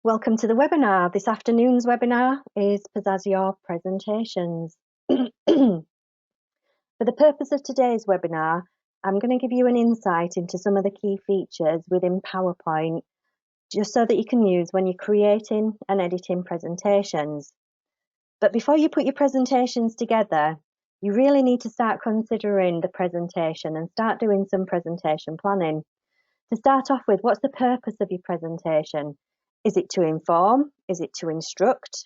Welcome to the webinar. This afternoon's webinar is Pizzazz Your Presentations. For the purpose of today's webinar, I'm going to give you an insight into some of the key features within PowerPoint, just so that you can use when you're creating and editing presentations. But before you put your presentations together, you really need to start considering the presentation and start doing some presentation planning. To start off with, what's the purpose of your presentation? Is it to inform? Is it to instruct?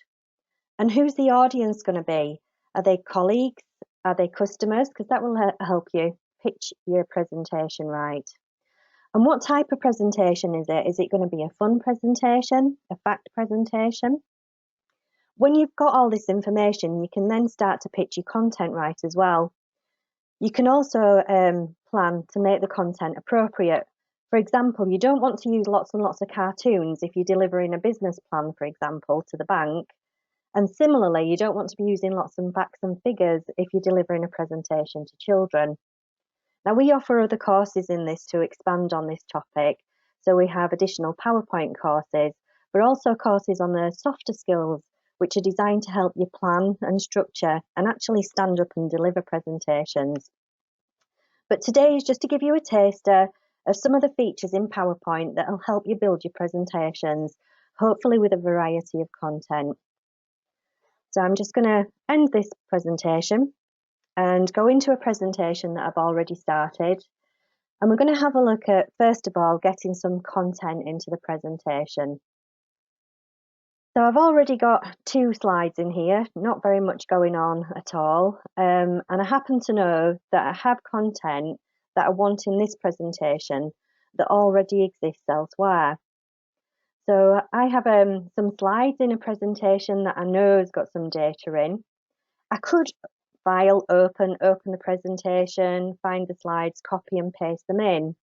And who's the audience going to be? Are they colleagues? Are they customers? Because that will help you pitch your presentation right. And what type of presentation is it? Is it going to be a fun presentation, a fact presentation? When you've got all this information, you can then start to pitch your content right as well. You can also plan to make the content appropriate. For example, you don't want to use lots and lots of cartoons if you're delivering a business plan, for example, to the bank. And similarly, you don't want to be using lots of facts and figures if you're delivering a presentation to children. Now, we offer other courses in this to expand on this topic. So we have additional PowerPoint courses, but also courses on the softer skills, which are designed to help you plan and structure and actually stand up and deliver presentations. But today is just to give you a taster of some of the features in PowerPoint that will help you build your presentations, hopefully with a variety of content. So I'm just going to end this presentation and go into a presentation that I've already started. And we're going to have a look at, first of all, getting some content into the presentation. So I've already got 2 slides in here, not very much going on at all. And I happen to know that I have content that I want in this presentation that already exists elsewhere. So I have some slides in a presentation that I know has got some data in. I could file, open the presentation, find the slides, copy and paste them in.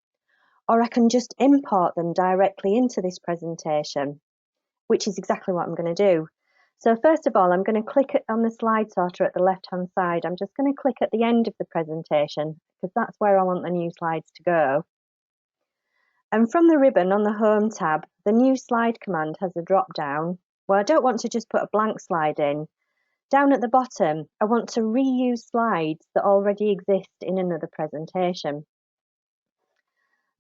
Or I can just import them directly into this presentation, which is exactly what I'm going to do. So first of all, I'm going to click on the slide sorter at the left-hand side. I'm just going to click at the end of the presentation because that's where I want the new slides to go. And from the ribbon on the Home tab, the New Slide command has a drop-down where I don't want to just put a blank slide in. Down at the bottom, I want to reuse slides that already exist in another presentation.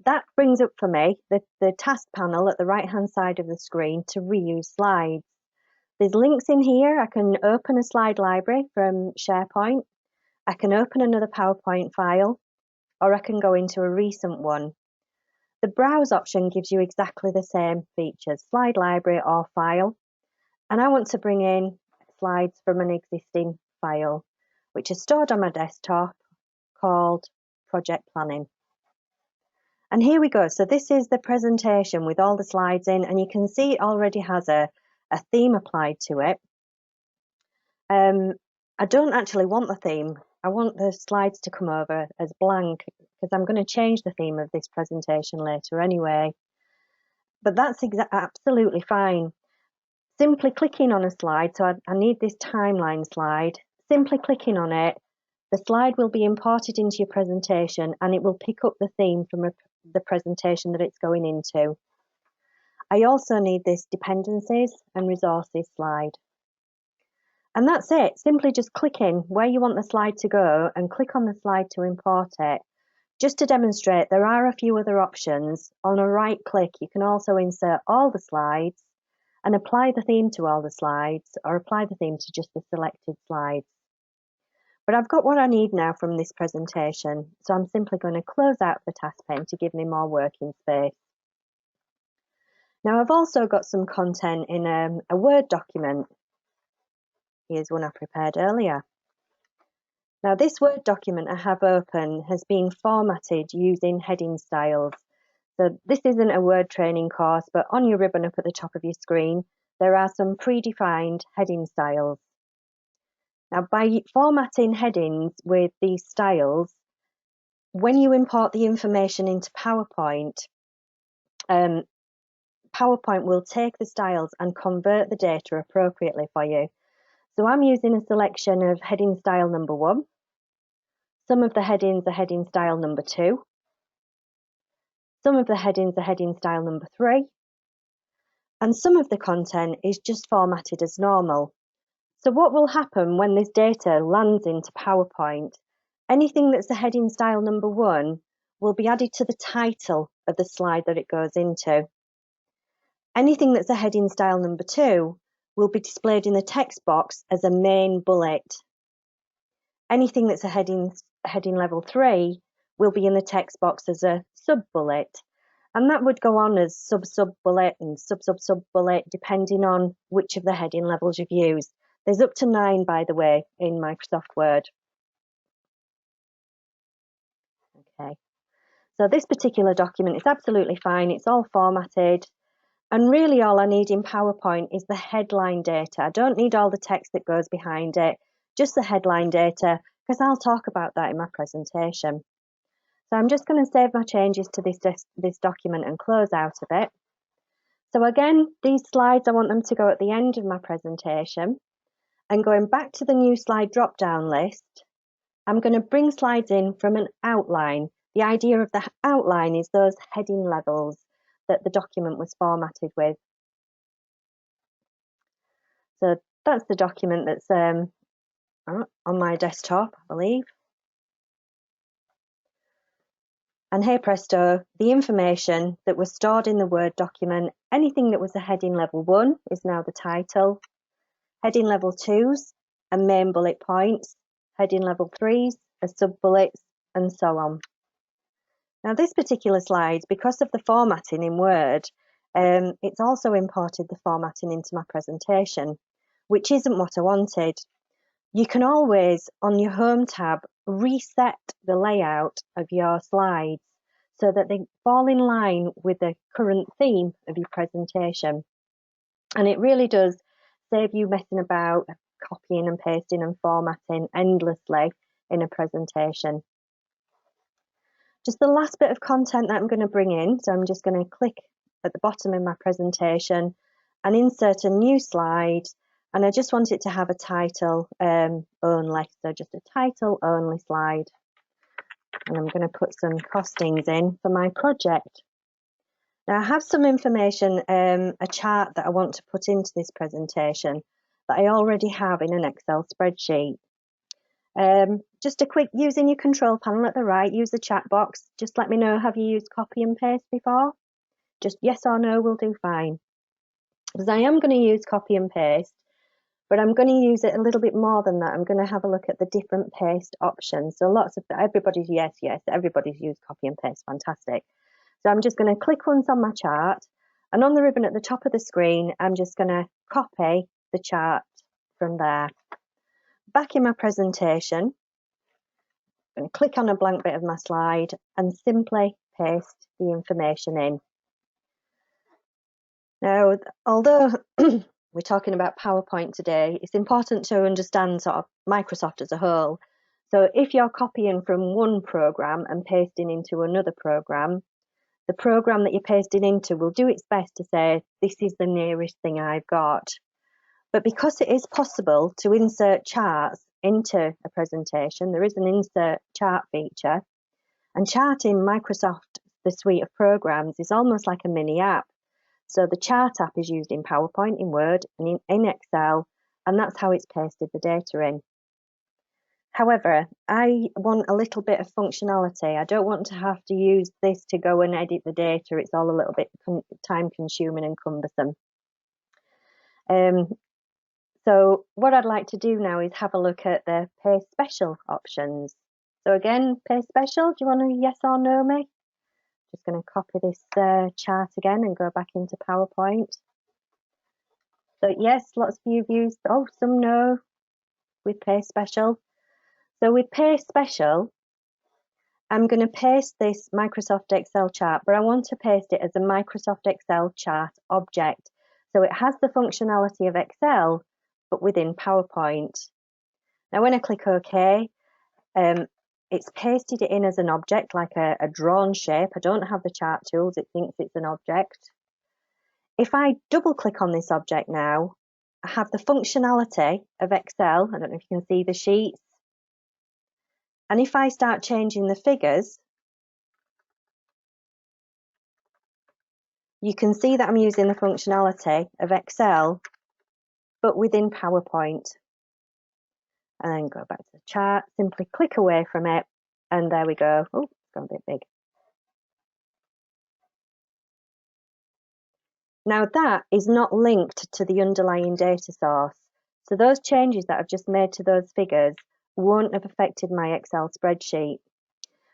That brings up for me the task panel at the right-hand side of the screen to reuse slides. There's links in here. I can open a slide library from SharePoint. I can open another PowerPoint file, or I can go into a recent one. The Browse option gives you exactly the same features, slide library or file. And I want to bring in slides from an existing file, which is stored on my desktop, called Project Planning. And here we go. So this is the presentation with all the slides in, and you can see it already has a theme applied to it. I don't actually want the theme. I want the slides to come over as blank because I'm going to change the theme of this presentation later anyway. But that's absolutely fine. Simply clicking on a slide, so I need this timeline slide, simply clicking on it, the slide will be imported into your presentation and it will pick up the theme from the presentation that it's going into. I also need this dependencies and resources slide. And that's it, simply just click in where you want the slide to go and click on the slide to import it. Just to demonstrate, there are a few other options. On a right click, you can also insert all the slides and apply the theme to all the slides, or apply the theme to just the selected slides. But I've got what I need now from this presentation, so I'm simply going to close out the task pane to give me more working space. Now I've also got some content in a Word document. Here's one I prepared earlier. Now this Word document I have open has been formatted using heading styles. So this isn't a Word training course, but on your ribbon up at the top of your screen, there are some predefined heading styles. Now, by formatting headings with these styles, when you import the information into PowerPoint, PowerPoint will take the styles and convert the data appropriately for you. So I'm using a selection of heading style number 1. Some of the headings are heading style number 2. Some of the headings are heading style number 3. and some of the content is just formatted as normal. So what will happen when this data lands into PowerPoint? Anything that's a heading style number 1 will be added to the title of the slide that it goes into. Anything that's a heading style number 2 will be displayed in the text box as a main bullet. Anything that's a heading level 3 will be in the text box as a sub-bullet. And that would go on as sub-sub-bullet and sub-sub-sub-bullet, depending on which of the heading levels you've used. There's up to 9, by the way, in Microsoft Word. Okay, so this particular document is absolutely fine. It's all formatted. And really all I need in PowerPoint is the headline data. I don't need all the text that goes behind it, just the headline data, because I'll talk about that in my presentation. So I'm just going to save my changes to this document and close out of it. So again, these slides, I want them to go at the end of my presentation. And going back to the new slide drop-down list, I'm going to bring slides in from an outline. The idea of the outline is those heading levels that the document was formatted with. So that's the document that's on my desktop, I believe. And hey presto, the information that was stored in the Word document, anything that was a heading level 1 is now the title. Heading level 2s are main bullet points. Heading level 3s are sub-bullets, and so on. Now this particular slide, because of the formatting in Word, it's also imported the formatting into my presentation, which isn't what I wanted. You can always, on your Home tab, reset the layout of your slides so that they fall in line with the current theme of your presentation. And it really does save you messing about, copying and pasting and formatting endlessly in a presentation. Just the last bit of content that I'm going to bring in, so I'm just going to click at the bottom of my presentation and insert a new slide, and I just want it to have a title only, so just a title only slide. And I'm going to put some costings in for my project. Now I have some information, a chart that I want to put into this presentation that I already have in an Excel spreadsheet. Just a quick, using your control panel at the right, use the chat box. Just let me know, have you used copy and paste before? Just yes or no will do fine. Because I am going to use copy and paste, but I'm going to use it a little bit more than that. I'm going to have a look at the different paste options. So everybody's yes, everybody's used copy and paste, fantastic. So I'm just going to click once on my chart, and on the ribbon at the top of the screen, I'm just going to copy the chart from there. Back in my presentation, I'm going to click on a blank bit of my slide and simply paste the information in. Now, although we're talking about PowerPoint today, it's important to understand sort of Microsoft as a whole. So if you're copying from one program and pasting into another program, the program that you're pasting into will do its best to say, this is the nearest thing I've got. But because it is possible to insert charts into a presentation, there is an insert chart feature, and charting Microsoft, the suite of programs, is almost like a mini app. So the chart app is used in PowerPoint, in Word, and in Excel, and that's how it's pasted the data in. However, I want a little bit of functionality. I don't want to have to use this to go and edit the data. It's all a little bit time consuming and cumbersome. So what I'd like to do now is have a look at the Paste Special options. So again, Paste Special, do you want to yes or no me? Just going to copy this chart again and go back into PowerPoint. So yes, lots of you have used, some no with Paste Special. So with Paste Special, I'm going to paste this Microsoft Excel chart, but I want to paste it as a Microsoft Excel chart object. So it has the functionality of Excel, but within PowerPoint. Now when I click OK, it's pasted it in as an object, like a drawn shape. I don't have the chart tools, it thinks it's an object. If I double click on this object now, I have the functionality of Excel. I don't know if you can see the sheets. And if I start changing the figures, you can see that I'm using the functionality of Excel, but within PowerPoint. And then go back to the chart, simply click away from it, and there we go. Oh, it's gone a bit big. Now that is not linked to the underlying data source. So those changes that I've just made to those figures won't have affected my Excel spreadsheet.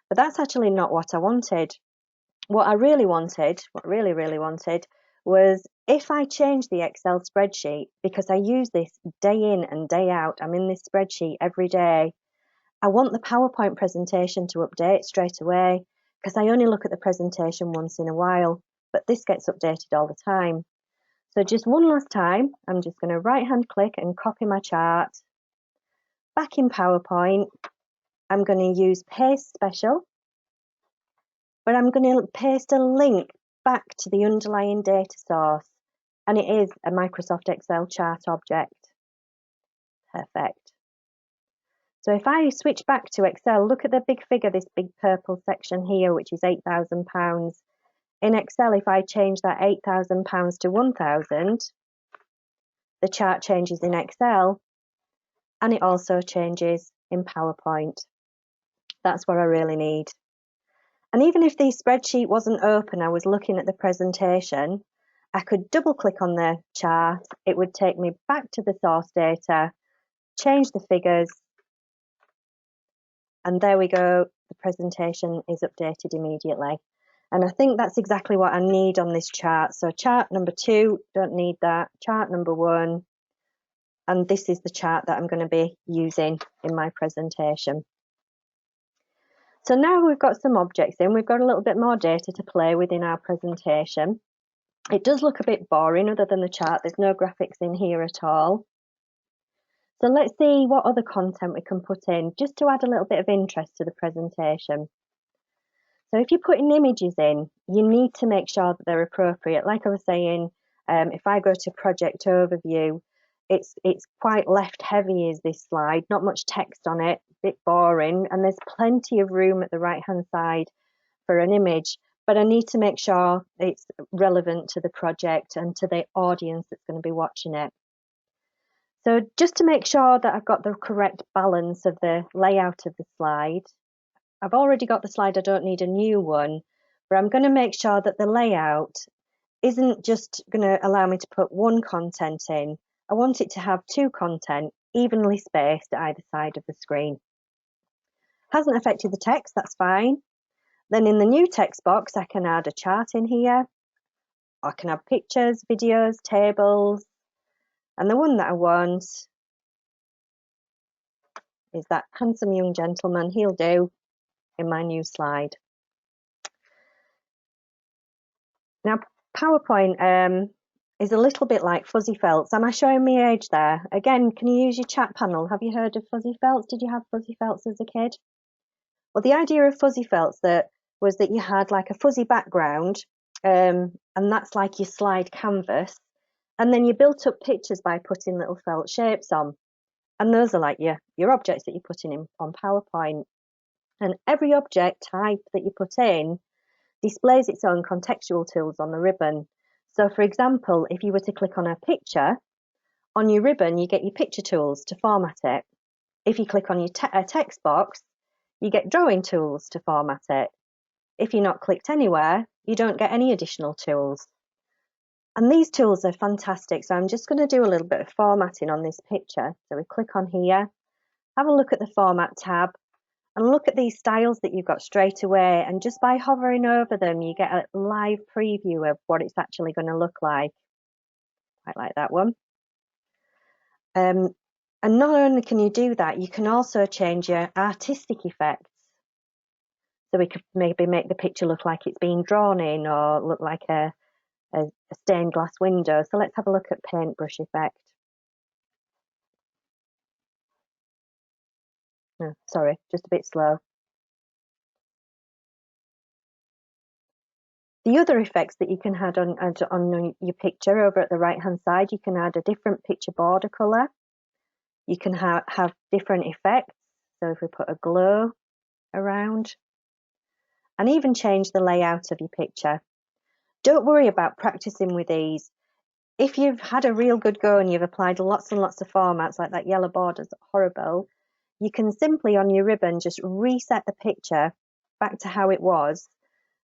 But that's actually not what I wanted. What I really wanted, was if I change the Excel spreadsheet, because I use this day in and day out, I'm in this spreadsheet every day, I want the PowerPoint presentation to update straight away, because I only look at the presentation once in a while, but this gets updated all the time. So just one last time, I'm just going to right-hand click and copy my chart. Back in PowerPoint, I'm going to use Paste Special, but I'm going to paste a link back to the underlying data source, and it is a Microsoft Excel chart object. Perfect. So if I switch back to Excel, look at the big figure, this big purple section here, which is £8,000. In Excel, if I change that £8,000 to 1,000, the chart changes in Excel, and it also changes in PowerPoint. That's what I really need. And even if the spreadsheet wasn't open, I was looking at the presentation, I could double click on the chart. It would take me back to the source data, change the figures, and there we go. The presentation is updated immediately. And I think that's exactly what I need on this chart. So chart number 2, don't need that. Chart number 1, and this is the chart that I'm going to be using in my presentation. So now we've got some objects in, we've got a little bit more data to play with in our presentation. It does look a bit boring other than the chart, there's no graphics in here at all. So let's see what other content we can put in, just to add a little bit of interest to the presentation. So if you're putting images in, you need to make sure that they're appropriate. Like I was saying, if I go to project overview, it's quite left heavy is this slide, not much text on it, a bit boring, and there's plenty of room at the right hand side for an image, but I need to make sure it's relevant to the project and to the audience that's going to be watching it. So just to make sure that I've got the correct balance of the layout of the slide, I've already got the slide, I don't need a new one, but I'm going to make sure that the layout isn't just going to allow me to put one content in. I want it to have 2 content evenly spaced at either side of the screen. Hasn't affected the text, that's fine. Then in the new text box, I can add a chart in here. I can add pictures, videos, tables, and the one that I want is that handsome young gentleman. He'll do in my new slide. Now, PowerPoint is a little bit like fuzzy felts. Am I showing my age there? Again, can you use your chat panel? Have you heard of fuzzy felts? Did you have fuzzy felts as a kid? Well, the idea of fuzzy felts was that you had like a fuzzy background, and that's like your slide canvas, and then you built up pictures by putting little felt shapes on, and those are like your objects that you're putting in on PowerPoint. And every object type that you put in displays its own contextual tools on the ribbon. So for example, if you were to click on a picture, on your ribbon you get your picture tools to format it. If you click on your text box, you get drawing tools to format it. If you're not clicked anywhere, you don't get any additional tools. And these tools are fantastic. So I'm just going to do a little bit of formatting on this picture. So we click on here, have a look at the format tab, and look at these styles that you've got straight away. And just by hovering over them, you get a live preview of what it's actually going to look like. Quite like that one. And not only can you do that, you can also change your artistic effects. So we could maybe make the picture look like it's being drawn in, or look like a stained glass window. So let's have a look at paintbrush effect. Oh, sorry, just a bit slow. The other effects that you can add on your picture over at the right hand side, you can add a different picture border colour. You can have different effects. So if we put a glow around, and even change the layout of your picture. don't worry about practicing with these. If you've had a real good go and you've applied lots and lots of formats, like that yellow border's horrible, you can simply on your ribbon just reset the picture back to how it was.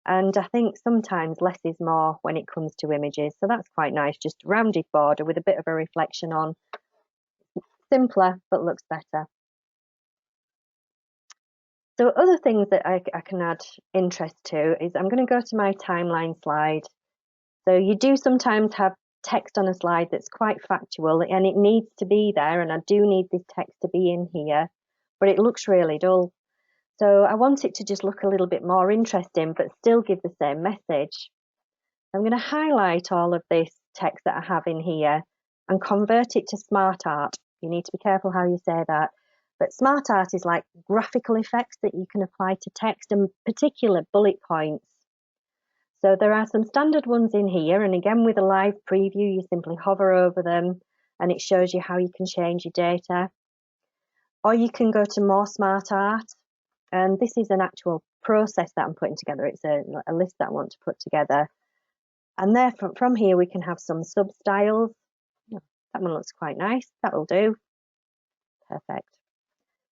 And I think sometimes less is more when it comes to images. So that's quite nice, just rounded border with a bit of a reflection on. Simpler, but looks better. So other things that I can add interest to is I'm going to go to my timeline slide. So you do sometimes have text on a slide that's quite factual, and it needs to be there, and I do need this text to be in here, but it looks really dull. So I want it to just look a little bit more interesting, but still give the same message. I'm going to highlight all of this text that I have in here and convert it to SmartArt. You need to be careful how you say that. But SmartArt is like graphical effects that you can apply to text and particular bullet points. So there are some standard ones in here, and again with a live preview you simply hover over them and it shows you how you can change your data. Or you can go to more SmartArt, and this is an actual process that I'm putting together. It's a list that I want to put together. And there from here we can have some sub-styles. That one looks quite nice, that will do. Perfect.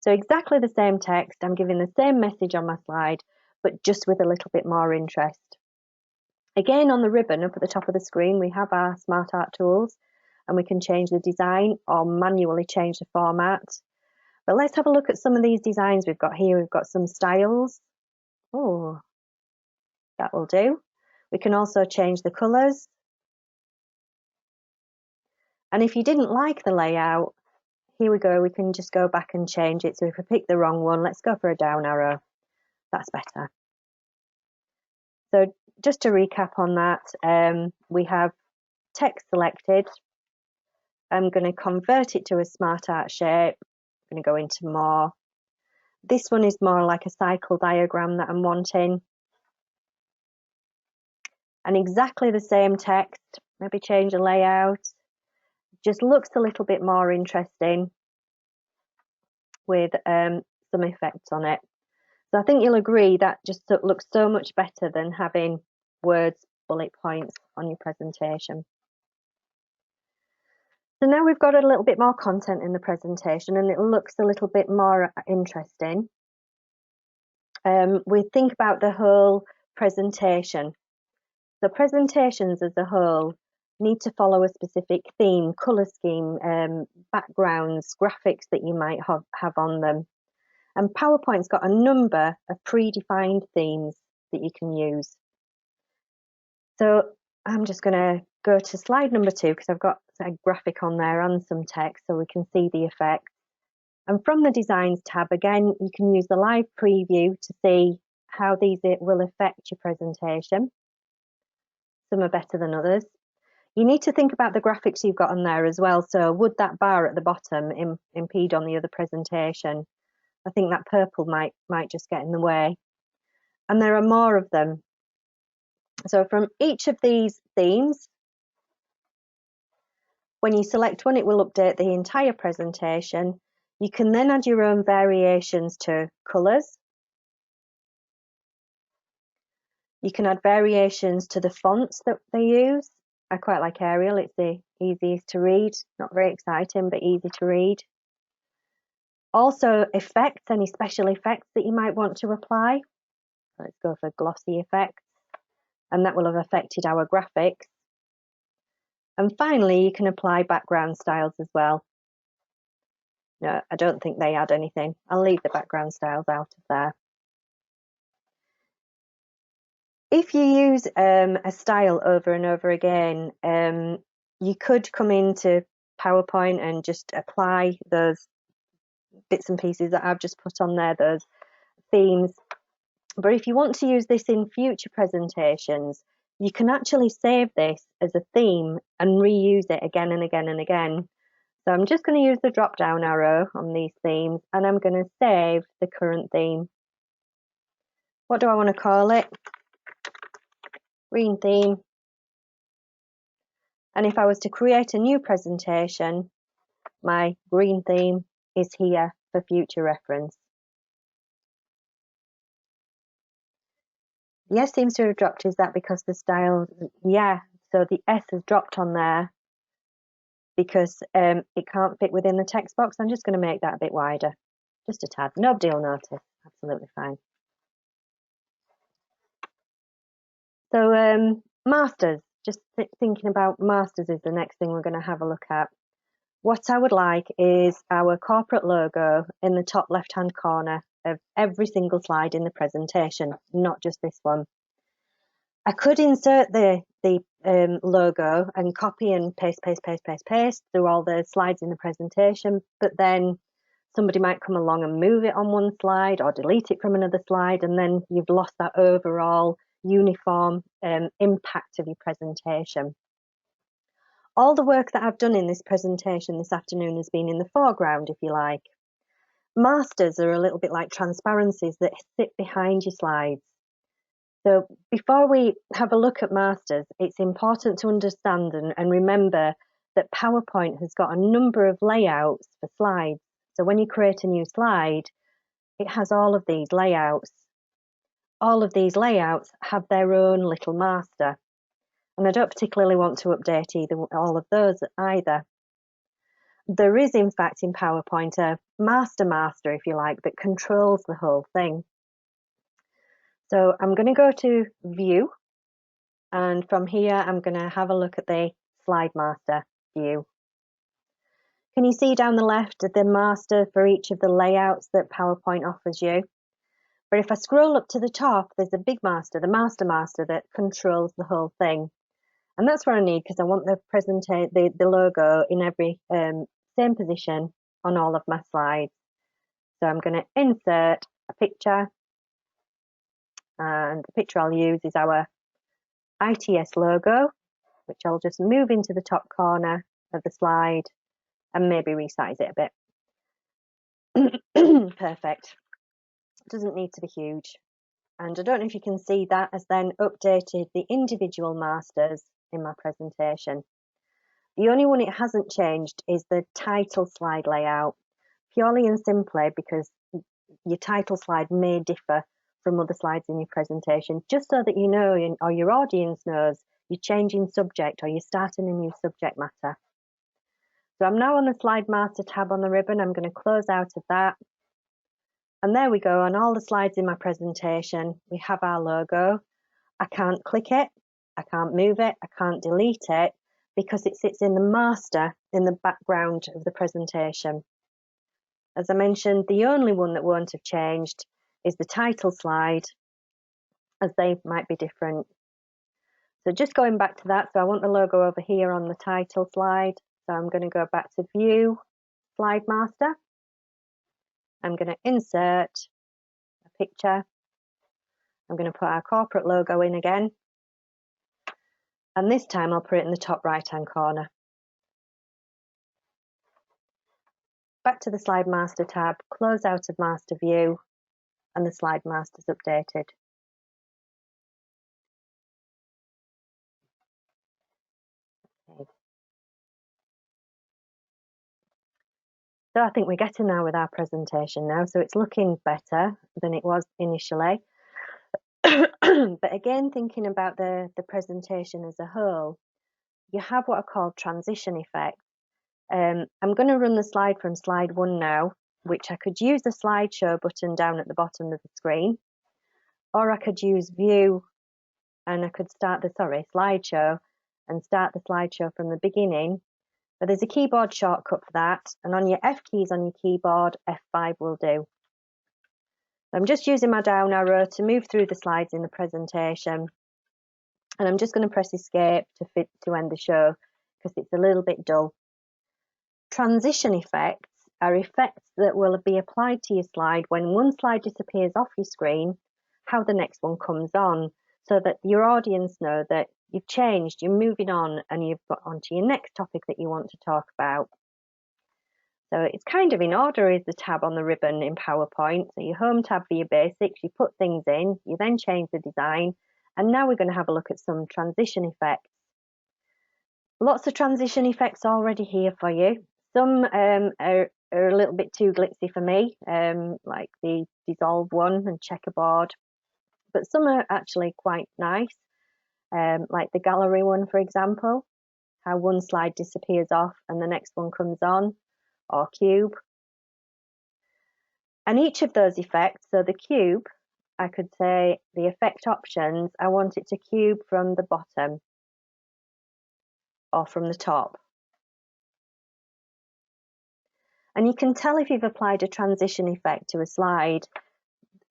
So exactly the same text, I'm giving the same message on my slide, but just with a little bit more interest. Again, on the ribbon up at the top of the screen, we have our SmartArt tools, and we can change the design or manually change the format. But let's have a look at some of these designs we've got here. We've got some styles. Oh, that will do. We can also change the colours. And if you didn't like the layout, here we go, we can just go back and change it. So if we pick the wrong one, let's go for a down arrow. That's better. So just to recap on that, we have text selected. I'm going to convert it to a SmartArt shape. I'm going to go into more. This one is more like a cycle diagram that I'm wanting. And exactly the same text, maybe change the layout. Just looks a little bit more interesting with some effects on it. So I think you'll agree that just looks so much better than having words, bullet points on your presentation. So now we've got a little bit more content in the presentation and it looks a little bit more interesting. We think about the whole presentation. So presentations as a whole need to follow a specific theme, colour scheme, backgrounds, graphics that you might have on them. And PowerPoint's got a number of predefined themes that you can use. So I'm just going to go to slide number 2 because I've got a graphic on there and some text so we can see the effects. And from the Designs tab, again, you can use the live preview to see how these will affect your presentation. Some are better than others. You need to think about the graphics you've got on there as well. So would that bar at the bottom impede on the other presentation? I think that purple might just get in the way. And there are more of them. So from each of these themes, when you select one, it will update the entire presentation. You can then add your own variations to colours. You can add variations to the fonts that they use. I quite like Arial, it's the easiest to read. Not very exciting, but easy to read. Also effects, any special effects that you might want to apply. Let's go for glossy effects. And that will have affected our graphics. And finally, you can apply background styles as well. No, I don't think they add anything. I'll leave the background styles out of there. If you use a style over and over again, you could come into PowerPoint and just apply those bits and pieces that I've just put on there, those themes. But if you want to use this in future presentations, you can actually save this as a theme and reuse it again and again and again. So I'm just going to use the drop down arrow on these themes and I'm going to save the current theme. What do I want to call it? Green theme. And if I was to create a new presentation, my green theme is here for future reference. The S seems to have dropped. Is that because the style? Yeah, so the S has dropped on there because it can't fit within the text box. I'm just going to make that a bit wider, just a tad. Nobody will notice. Absolutely fine. So masters, just thinking about masters is the next thing we're going to have a look at. What I would like is our corporate logo in the top left-hand corner of every single slide in the presentation, not just this one. I could insert the logo and copy and paste through all the slides in the presentation, but then somebody might come along and move it on one slide or delete it from another slide, and then you've lost that overall uniform impact of your presentation. All the work that I've done in this presentation this afternoon has been in the foreground, if you like. Masters are a little bit like transparencies that sit behind your slides. So before we have a look at masters, it's important to understand and remember that PowerPoint has got a number of layouts for slides. So when you create a new slide, it has all of these layouts. All of these layouts have their own little master. And I don't particularly want to update all of those either. There is, in fact, in PowerPoint a master, if you like, that controls the whole thing. So I'm going to go to View, and from here I'm going to have a look at the Slide Master view. Can you see down the left the master for each of the layouts that PowerPoint offers you? But if I scroll up to the top, there's a big master, the master that controls the whole thing. And that's what I need because I want the logo in every same position on all of my slides. So I'm going to insert a picture, and the picture I'll use is our ITS logo, which I'll just move into the top corner of the slide and maybe resize it a bit. Perfect. Doesn't need to be huge. And I don't know if you can see that has then updated the individual masters in my presentation. The only one it hasn't changed is the title slide layout, purely and simply because your title slide may differ from other slides in your presentation, just so that you know, or your audience knows, you're changing subject or you're starting a new subject matter. So I'm now on the Slide Master tab on the ribbon. I'm going to close out of that. And there we go. On all the slides in my presentation, we have our logo. I can't click it, I can't move it, I can't delete it, because it sits in the master in the background of the presentation. As I mentioned, the only one that won't have changed is the title slide, as they might be different. So just going back to that, so I want the logo over here on the title slide. So I'm going to go back to View, Slide Master. I'm going to insert a picture. I'm going to put our corporate logo in again. And this time I'll put it in the top right-hand corner. Back to the Slide Master tab, close out of Master View, and the Slide Master's updated. Okay. So I think we're getting there with our presentation now, so it's looking better than it was initially. But again, thinking about the presentation as a whole, you have what are called transition effects. I'm going to run the slide from slide 1 now, which I could use the slideshow button down at the bottom of the screen, or I could use View and I could start the slideshow and start the slideshow from the beginning. But there's a keyboard shortcut for that, and on your F keys on your keyboard, F5 will do. I'm just using my down arrow to move through the slides in the presentation, and I'm just going to press Escape to end the show because it's a little bit dull. Transition effects are effects that will be applied to your slide when one slide disappears off your screen, how the next one comes on, so that your audience know that you've changed, you're moving on, and you've got onto your next topic that you want to talk about. So it's kind of in order is the tab on the ribbon in PowerPoint. So your home tab for your basics, you put things in, you then change the design, and now we're going to have a look at some transition effects. Lots of transition effects already here for you. Some are a little bit too glitzy for me, like the dissolve one and checkerboard. but some are actually quite nice, like the gallery one, for example, how one slide disappears off and the next one comes on, or cube. And each of those effects, so the cube, I could say the effect options, I want it to cube from the bottom or from the top. And you can tell if you've applied a transition effect to a slide.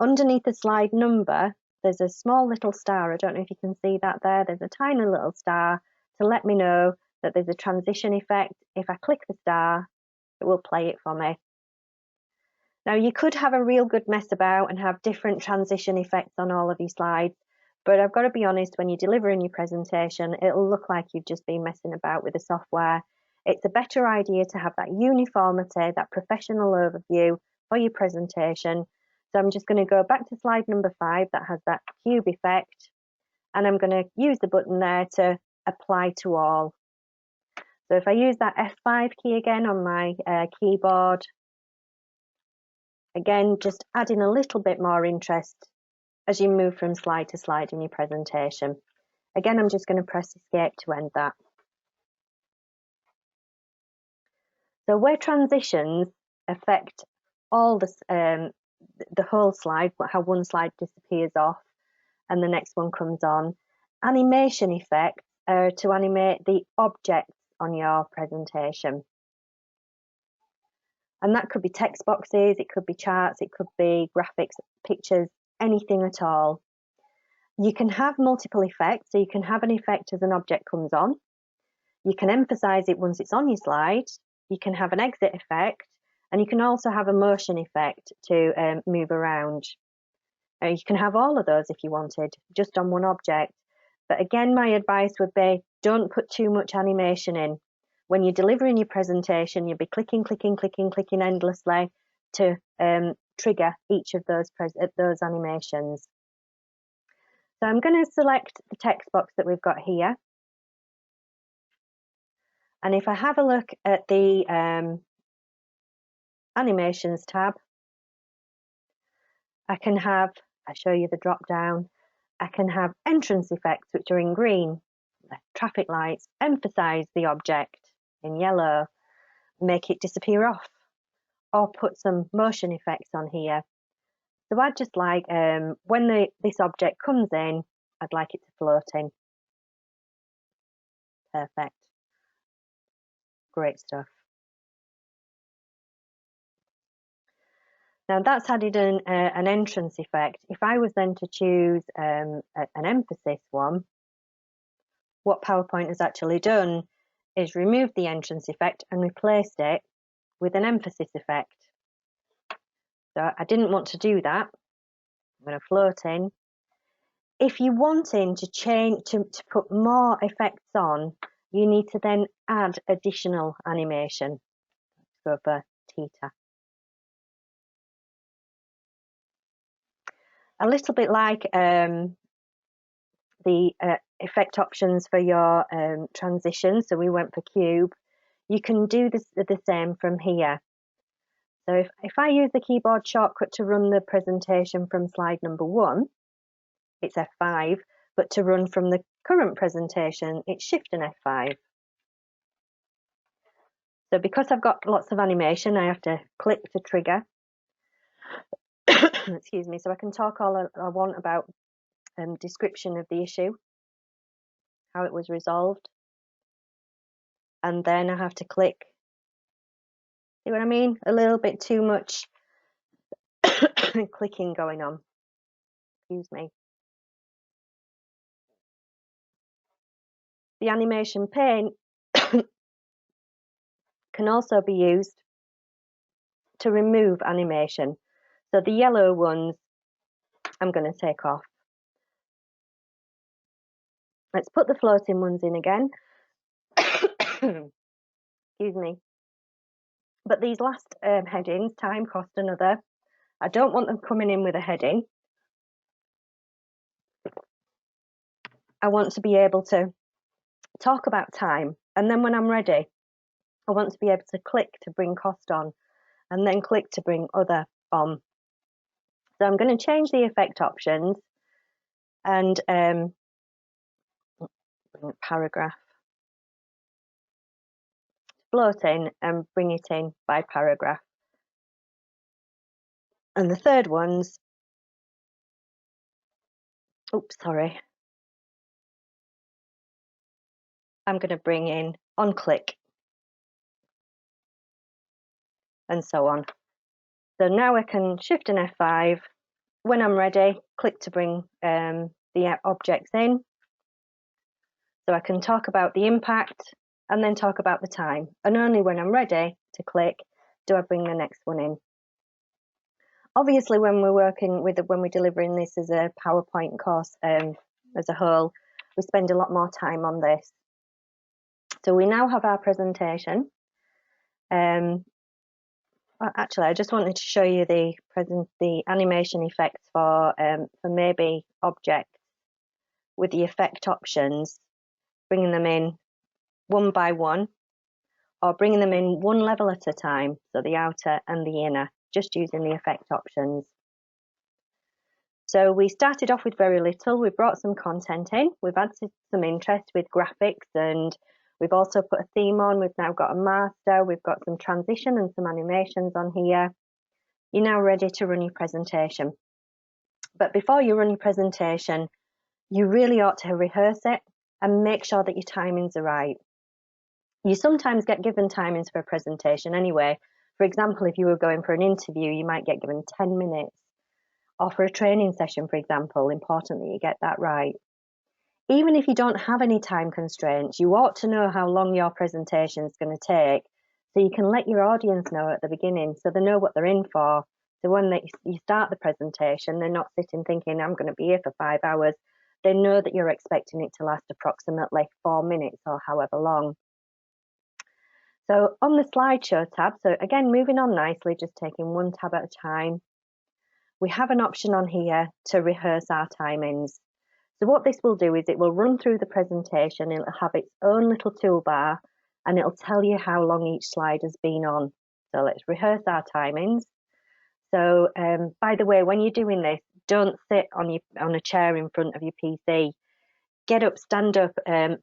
Underneath the slide number, there's a small little star. I don't know if you can see that there. There's a tiny little star to let me know that there's a transition effect. If I click the star, it will play it for me. Now, you could have a real good mess about and have different transition effects on all of your slides, but I've got to be honest, when you're delivering your presentation, it'll look like you've just been messing about with the software. It's a better idea to have that uniformity, that professional overview for your presentation. So I'm just going to go back to slide number 5 that has that cube effect, and I'm going to use the button there to apply to all. So if I use that F5 key again on my keyboard, again, just adding a little bit more interest as you move from slide to slide in your presentation. Again, I'm just going to press escape to end that. So where transitions affect all the whole slide, how one slide disappears off and the next one comes on, animation effects are to animate the objects on your presentation. And that could be text boxes, it could be charts, it could be graphics, pictures, anything at all. You can have multiple effects, so you can have an effect as an object comes on. You can emphasize it once it's on your slide. You can have an exit effect, and you can also have a motion effect to move around. You can have all of those if you wanted, just on one object. But again, my advice would be, don't put too much animation in. When you're delivering your presentation, you'll be clicking endlessly to trigger each of those animations. So I'm going to select the text box that we've got here. And if I have a look at the animations tab, I show you the drop down, I can have entrance effects, which are in green, traffic lights, emphasize the object in yellow, make it disappear off, or put some motion effects on here. So I'd just like, when this object comes in, I'd like it to float in. Perfect. Great stuff. Now that's added an entrance effect. If I was then to choose an emphasis one, what PowerPoint has actually done is removed the entrance effect and replaced it with an emphasis effect. So I didn't want to do that. I'm going to float in. If you're wanting to change to put more effects on, you need to then add additional animation. Let's go for theta. A little bit like the effect options for your transition. So we went for cube. You can do the same from here. So if I use the keyboard shortcut to run the presentation from slide number 1, it's F5, but to run from the current presentation, it's Shift and F5. So because I've got lots of animation, I have to click to trigger. Excuse me, so I can talk all I want about description of the issue, how it was resolved, and then I have to click. See what I mean? A little bit too much clicking going on. Excuse me. The animation pane can also be used to remove animation. So the yellow ones I'm going to take off. Let's put the floating ones in again. Excuse me. But these last headings, time, cost, another, I don't want them coming in with a heading. I want to be able to talk about time, and then when I'm ready, I want to be able to click to bring cost on, and then click to bring other on. So I'm going to change the effect options and paragraph, float in and bring it in by paragraph. And the third one's, oops, sorry, I'm going to bring in on click, and so on. So now I can shift an F5. When I'm ready, click to bring the objects in. So I can talk about the impact and then talk about the time. And only when I'm ready to click do I bring the next one in. Obviously, when we're working with, when we're delivering this as a PowerPoint course as a whole, we spend a lot more time on this. So we now have our presentation. Actually, I just wanted to show you the animation effects for maybe objects with the effect options, bringing them in one by one, or bringing them in one level at a time, so the outer and the inner, just using the effect options. So we started off with very little. We brought some content in. We've had some interest with graphics, and we've also put a theme on. We've now got a master. We've got some transition and some animations on here. You're now ready to run your presentation. But before you run your presentation, you really ought to rehearse it and make sure that your timings are right. You sometimes get given timings for a presentation anyway. For example, if you were going for an interview, you might get given 10 minutes. Or for a training session, for example, important that you get that right. Even if you don't have any time constraints, you ought to know how long your presentation is going to take, so you can let your audience know at the beginning, so they know what they're in for. So when you start the presentation, they're not sitting thinking, I'm going to be here for 5 hours. They know that you're expecting it to last approximately 4 minutes or however long. So on the slideshow tab, so again, moving on nicely, just taking one tab at a time, we have an option on here to rehearse our timings. So what this will do is it will run through the presentation, it'll have its own little toolbar, and it'll tell you how long each slide has been on. So let's rehearse our timings. So by the way, when you're doing this, don't sit on a chair in front of your PC. Get up, stand up,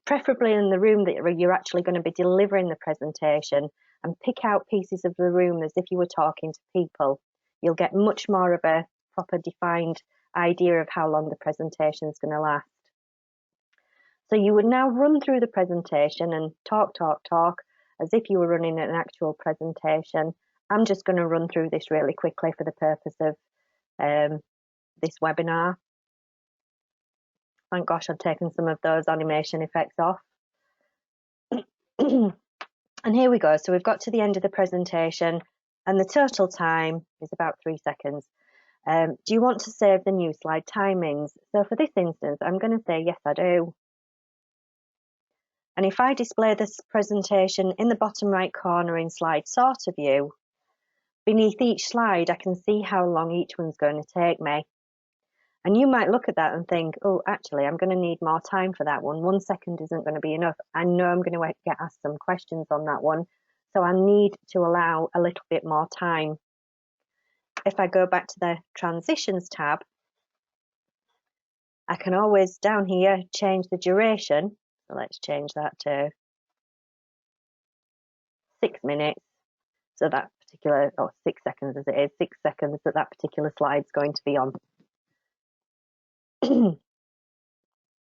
preferably in the room that you're actually going to be delivering the presentation, and pick out pieces of the room as if you were talking to people. You'll get much more of a proper defined idea of how long the presentation is going to last. So you would now run through the presentation and talk as if you were running an actual presentation. I'm just going to run through this really quickly for the purpose of this webinar. Thank gosh I've taken some of those animation effects off. And here we go. So we've got to the end of the presentation and the total time is about 3 seconds. Do you want to save the new slide timings? So for this instance, I'm going to say, yes, I do. And if I display this presentation in the bottom right corner in slide sorter view, beneath each slide, I can see how long each one's going to take me. And you might look at that and think, oh, actually, I'm going to need more time for that one. 1 second isn't going to be enough. I know I'm going to get asked some questions on that one. So I need to allow a little bit more time. If I go back to the transitions tab, I can always down here change the duration. So let's change that to 6 minutes. So that particular, or 6 seconds as it is, 6 seconds that particular slide's going to be on.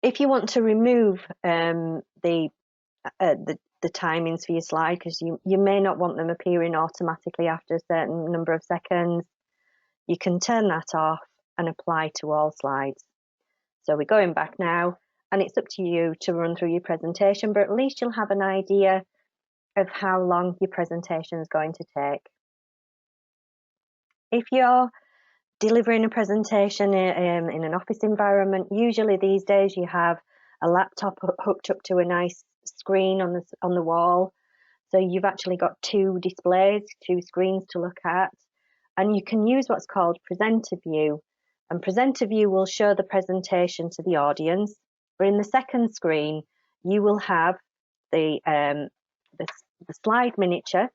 If you want to remove the timings for your slide, because you may not want them appearing automatically after a certain number of seconds, you can turn that off and apply to all slides. So we're going back now, and it's up to you to run through your presentation, but at least you'll have an idea of how long your presentation is going to take. If you're delivering a presentation in an office environment, usually these days you have a laptop hooked up to a nice screen on the wall. So you've actually got 2 displays, 2 screens to look at, and you can use what's called presenter view. And presenter view will show the presentation to the audience. But in the second screen, you will have the slide miniature.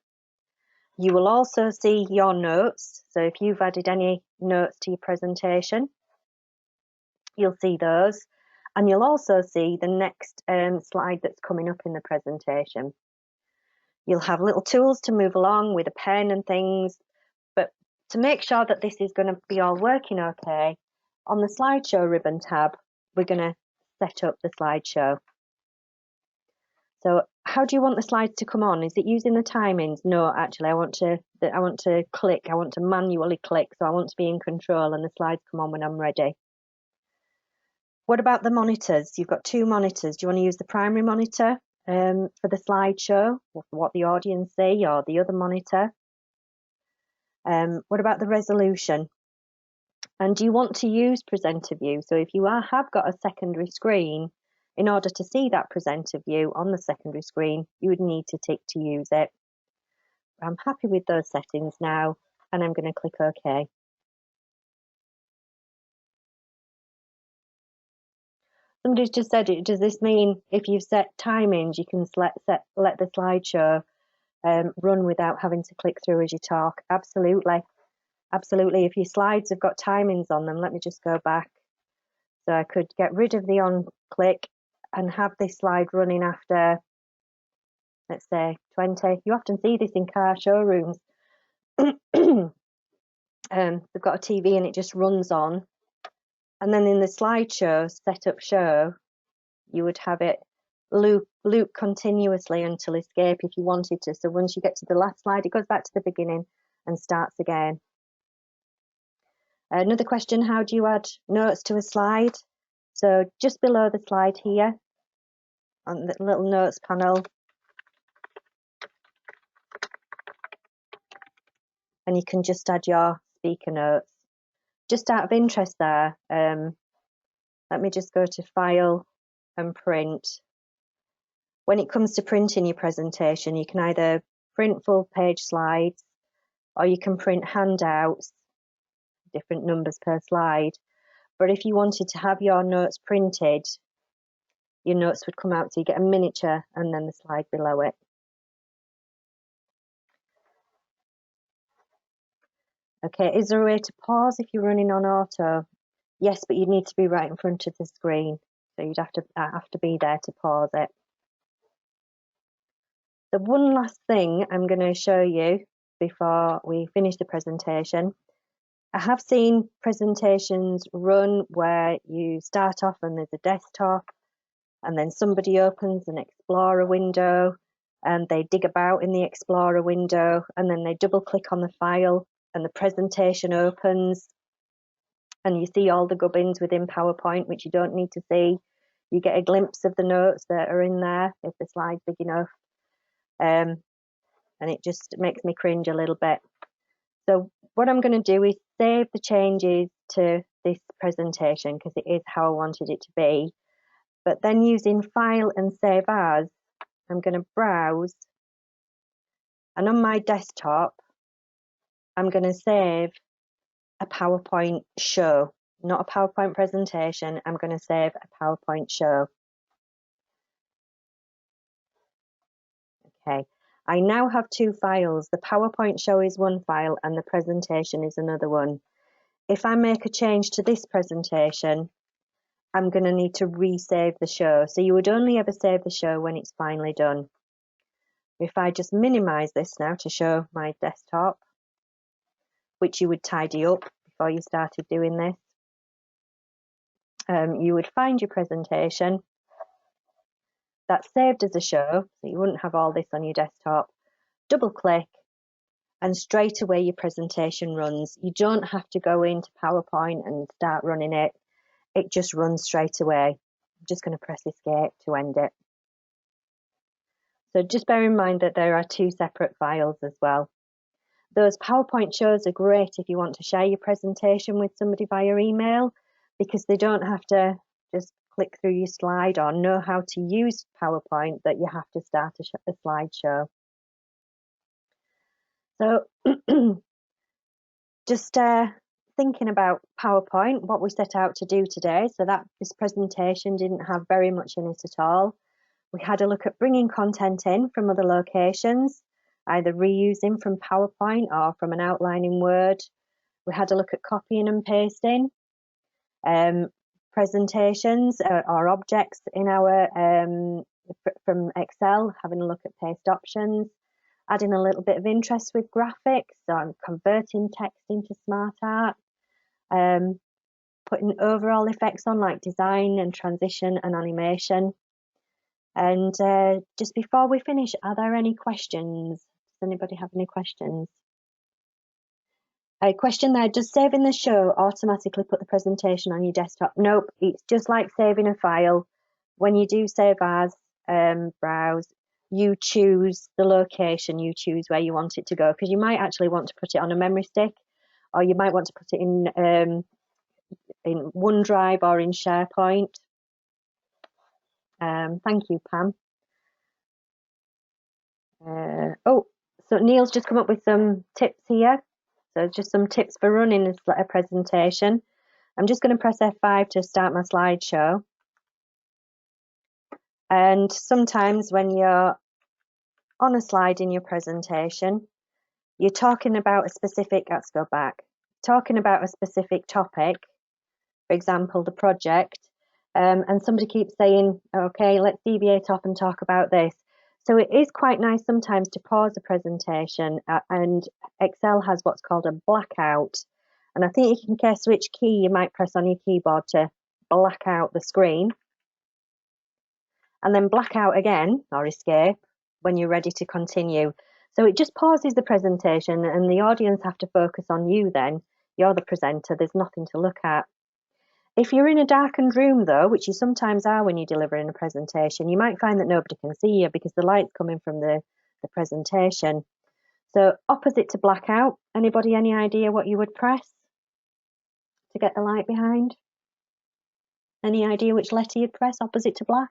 You will also see your notes. So if you've added any notes to your presentation, you'll see those, and you'll also see the next slide that's coming up in the presentation. You'll have little tools to move along with a pen and things, but to make sure that this is going to be all working okay, on the slideshow ribbon tab, we're going to set up the slideshow. So how do you want the slides to come on? Is it using the timings? No, actually, I want to click. I want to manually click, so I want to be in control, and the slides come on when I'm ready. What about the monitors? You've got two monitors. Do you want to use the primary monitor for the slideshow, or for what the audience see, or the other monitor? What about the resolution? And do you want to use presenter view? So if you have got a secondary screen, in order to see that presenter view on the secondary screen, you would need to tick to use it. I'm happy with those settings now, and I'm going to click OK. Somebody's just said it. Does this mean if you've set timings, you can let the slideshow run without having to click through as you talk? Absolutely. Absolutely. If your slides have got timings on them, let me just go back. So I could get rid of the on click and have this slide running after, let's say, 20. You often see this in car showrooms. They've got a TV and it just runs on. And then in the slideshow, setup show, you would have it loop continuously until escape if you wanted to. So once you get to the last slide, it goes back to the beginning and starts again. Another question, how do you add notes to a slide? So just below the slide here, on the little notes panel, and you can just add your speaker notes. Just out of interest there, let me just go to File and Print. When it comes to printing your presentation, you can either print full page slides, or you can print handouts, different numbers per slide. But if you wanted to have your notes printed, your notes would come out, so you get a miniature and then the slide below it. Okay, is there a way to pause if you're running on auto? Yes, but you need to be right in front of the screen, so you'd have to be there to pause it. The one last thing I'm going to show you before we finish the presentation. I have seen presentations run where you start off and there's a desktop, and then somebody opens an Explorer window and they dig about in the Explorer window, and then they double click on the file and the presentation opens, and you see all the gubbins within PowerPoint, which you don't need to see. You get a glimpse of the notes that are in there if the slide's big enough, and it just makes me cringe a little bit. So what I'm going to do is save the changes to this presentation because it is how I wanted it to be. But then using File and Save As, I'm going to browse, and on my desktop, I'm going to save a PowerPoint show, not a PowerPoint presentation. I'm going to save a PowerPoint show. Okay, I now have two files. The PowerPoint show is one file and the presentation is another one. If I make a change to this presentation, I'm going to need to resave the show. So you would only ever save the show when it's finally done. If I just minimize this now to show my desktop, which you would tidy up before you started doing this, you would find your presentation that's saved as a show, so you wouldn't have all this on your desktop. Double click, and straight away your presentation runs. You don't have to go into PowerPoint and start running it. It just runs straight away. I'm just going to press Escape to end it. So just bear in mind that there are two separate files as well. Those PowerPoint shows are great if you want to share your presentation with somebody via email, because they don't have to just click through your slide or know how to use PowerPoint, that you have to start a slideshow. So just thinking about PowerPoint, what we set out to do today, so that this presentation didn't have very much in it at all. We had a look at bringing content in from other locations, either reusing from PowerPoint or from an outline in Word. We had a look at copying and pasting, presentations or objects in our from Excel, having a look at paste options, adding a little bit of interest with graphics, so converting text into SmartArt, putting overall effects on like design and transition and animation. And just before we finish, are there any questions? Does anybody have any questions? A question there, does saving the show automatically put the presentation on your desktop? Nope, it's just like saving a file. When you do save as, browse, you choose the location, you choose where you want it to go, because you might actually want to put it on a memory stick, or you might want to put it in OneDrive or in SharePoint. Thank you, Pam. Oh, so Neil's just come up with some tips here. So just some tips for running a presentation. I'm just going to press F5 to start my slideshow. And sometimes when you're on a slide in your presentation, you're talking about a specific, let's go back, talking about a specific topic, for example, the project, and somebody keeps saying, okay, let's deviate off and talk about this. So it is quite nice sometimes to pause a presentation, and Excel has what's called a blackout. And I think you can guess which key you might press on your keyboard to black out the screen. And then black out again, or escape, when you're ready to continue. So it just pauses the presentation and the audience have to focus on you then. You're the presenter, there's nothing to look at. If you're in a darkened room though, which you sometimes are when you're delivering a presentation, you might find that nobody can see you because the light's coming from the presentation. So opposite to blackout, anybody any idea what you would press to get the light behind? Any idea which letter you'd press opposite to black?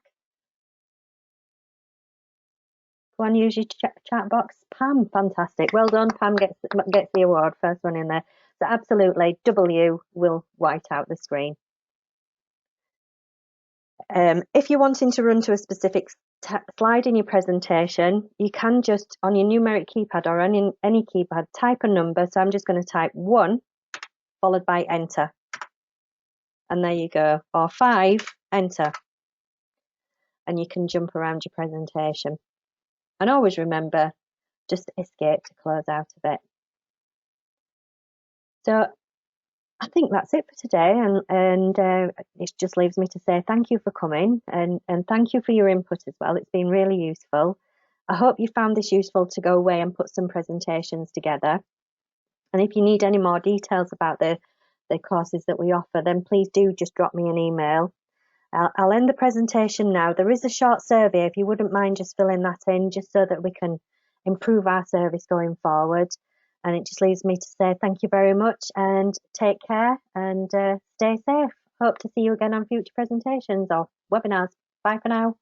Go on, use your chat box. Pam, fantastic. Well done. Pam gets the award, first one in there. So absolutely, W will white out the screen. If you're wanting to run to a specific slide in your presentation, you can just, on your numeric keypad or any keypad, type a number. So I'm just going to type 1 followed by enter. And there you go. Or 5, enter. And you can jump around your presentation. And always remember, just escape to close out of it. So I think that's it for today, and it just leaves me to say thank you for coming and thank you for your input as well. It's been really useful. I hope you found this useful to go away and put some presentations together. And if you need any more details about the courses that we offer, then please do just drop me an email. I'll end the presentation now. There is a short survey, if you wouldn't mind just filling that in, just so that we can improve our service going forward. And it just leaves me to say thank you very much and take care and stay safe. Hope to see you again on future presentations or webinars. Bye for now.